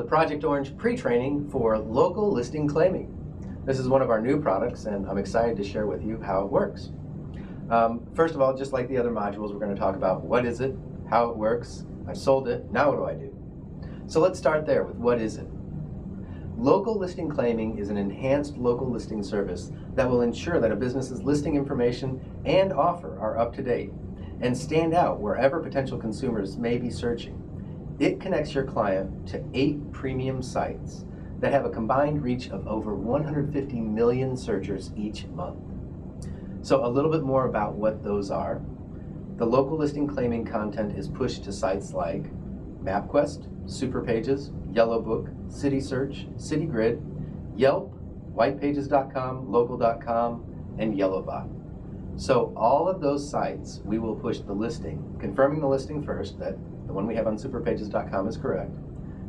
the Project Orange pre-training for local listing claiming. This is one of our new products, and I'm excited to share with you how it works. First of all, just like the other modules, we're going to talk about what is it, how it works. I sold it, now what do I do? So let's start there with what is it. Local listing claiming is an enhanced local listing service that will ensure that a business's listing information and offer are up to date and stand out wherever potential consumers may be searching. It connects your client to 8 premium sites that have a combined reach of over 150 million searchers each month. So a little bit more about what those are. The local listing claiming content is pushed to sites like MapQuest, Superpages, Yellowbook, CitySearch, CityGrid, Yelp, Whitepages.com, Local.com, and Yellowbot. So all of those sites, we will push the listing, confirming the listing first, that the one we have on Superpages.com is correct,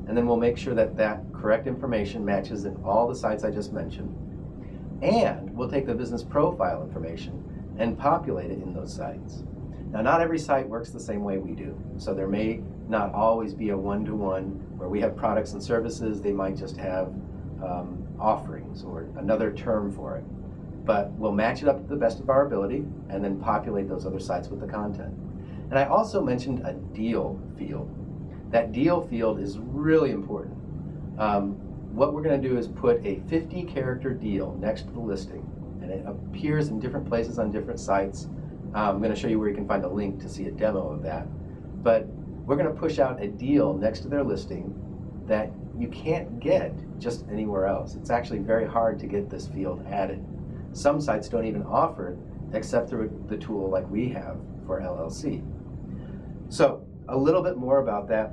and then we'll make sure that that correct information matches in all the sites I just mentioned, and we'll take the business profile information and populate it in those sites. Now, not every site works the same way we do, so there may not always be a one-to-one where we have products and services. They might just have offerings or another term for it. But we'll match it up to the best of our ability and then populate those other sites with the content. And I also mentioned a deal field. That deal field is really important. What we're going to do is put a 50-character deal next to the listing, and it appears in different places on different sites. I'm going to show you where you can find a link to see a demo of that. But we're going to push out a deal next to their listing that you can't get just anywhere else. It's actually very hard to get this field added. Some sites don't even offer it except through the tool like we have for LLC. So a little bit more about that.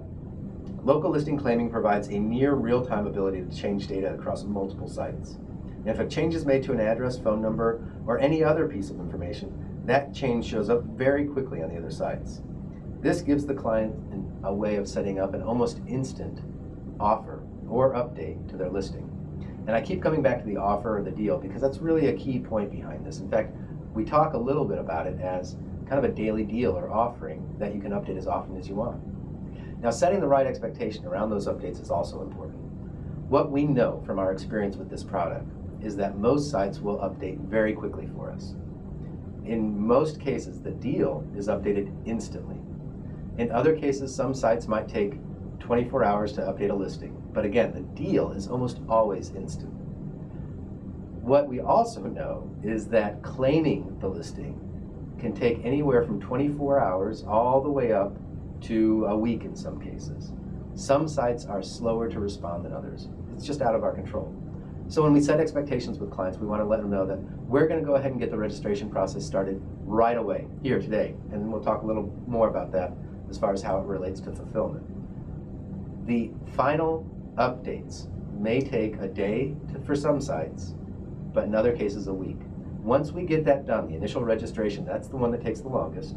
Local listing claiming provides a near real-time ability to change data across multiple sites. And if a change is made to an address, phone number, or any other piece of information, that change shows up very quickly on the other sites. This gives the client a way of setting up an almost instant offer or update to their listing. And I keep coming back to the offer or the deal because that's really a key point behind this. In fact, we talk a little bit about it as kind of a daily deal or offering that you can update as often as you want. Now, setting the right expectation around those updates is also important. What we know from our experience with this product is that most sites will update very quickly for us. In most cases, the deal is updated instantly. In other cases, some sites might take 24 hours to update a listing, but again, the deal is almost always instant. What we also know is that claiming the listing can take anywhere from 24 hours all the way up to a week in some cases. Some sites are slower to respond than others. It's just out of our control. So when we set expectations with clients, we want to let them know that we're going to go ahead and get the registration process started right away, here today, and then we'll talk a little more about that as far as how it relates to fulfillment. The final updates may take a day for some sites, but in other cases a week. Once we get that done, the initial registration, that's the one that takes the longest,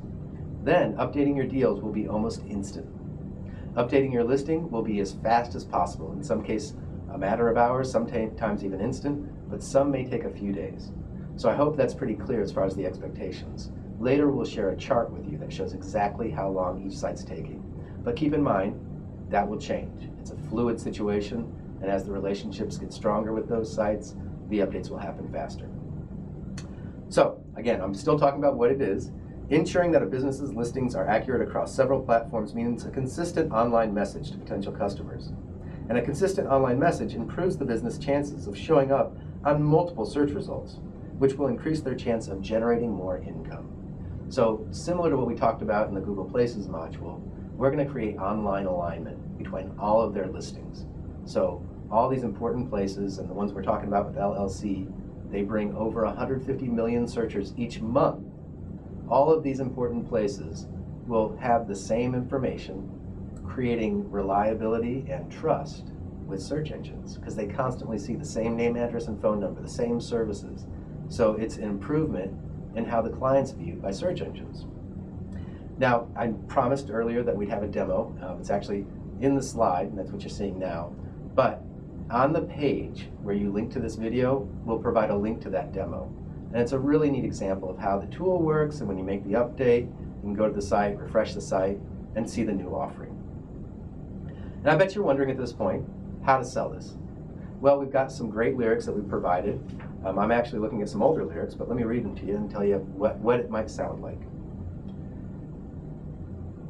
then updating your deals will be almost instant. Updating your listing will be as fast as possible. In some cases, a matter of hours, sometimes even instant, but some may take a few days. So I hope that's pretty clear as far as the expectations. Later we'll share a chart with you that shows exactly how long each site's taking. But keep in mind, that will change. It's a fluid situation, and as the relationships get stronger with those sites, the updates will happen faster. So again, I'm still talking about what it is. Ensuring that a business's listings are accurate across several platforms means a consistent online message to potential customers. And a consistent online message improves the business chances of showing up on multiple search results, which will increase their chance of generating more income. So similar to what we talked about in the Google Places module, we're going to create online alignment between all of their listings. So all these important places, and the ones we're talking about with LLC, they bring over 150 million searchers each month. All of these important places will have the same information, creating reliability and trust with search engines because they constantly see the same name, address, and phone number, the same services. So it's an improvement in how the client's viewed by search engines. Now, I promised earlier that we'd have a demo. It's actually in the slide, and that's what you're seeing now. But on the page where you link to this video, we'll provide a link to that demo. And it's a really neat example of how the tool works, and when you make the update, you can go to the site, refresh the site, and see the new offering. And I bet you're wondering at this point, how to sell this. Well, we've got some great lyrics that we've provided. I'm actually looking at some older lyrics, but let me read them to you and tell you what it might sound like.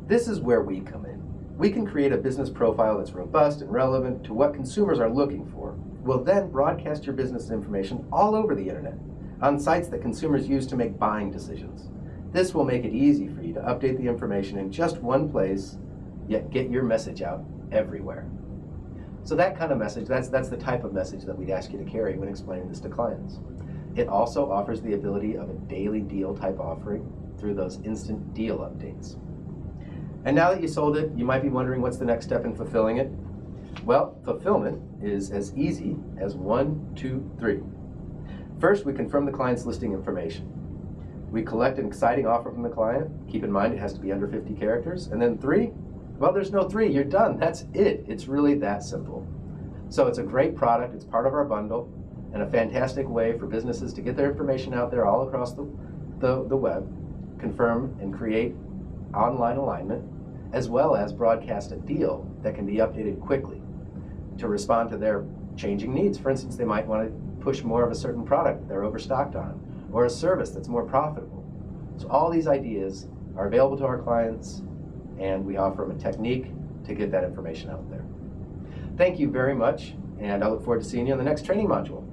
This is where we come in. We can create a business profile that's robust and relevant to what consumers are looking for. We'll then broadcast your business information all over the internet, on sites that consumers use to make buying decisions. This will make it easy for you to update the information in just one place, yet get your message out everywhere. So that kind of message, that's the type of message that we'd ask you to carry when explaining this to clients. It also offers the ability of a daily deal type offering through those instant deal updates. And now that you sold it, you might be wondering what's the next step in fulfilling it. Well, fulfillment is as easy as 1, 2, 3. First, we confirm the client's listing information. We collect an exciting offer from the client. Keep in mind it has to be under 50 characters. And then 3, well, there's no 3, you're done. That's it. It's really that simple. So it's a great product. It's part of our bundle and a fantastic way for businesses to get their information out there all across the web, confirm and create online alignment, as well as broadcast a deal that can be updated quickly to respond to their changing needs. For instance, they might want to push more of a certain product that they're overstocked on, or a service that's more profitable. So all these ideas are available to our clients, and we offer them a technique to get that information out there. Thank you very much, and I look forward to seeing you on the next training module.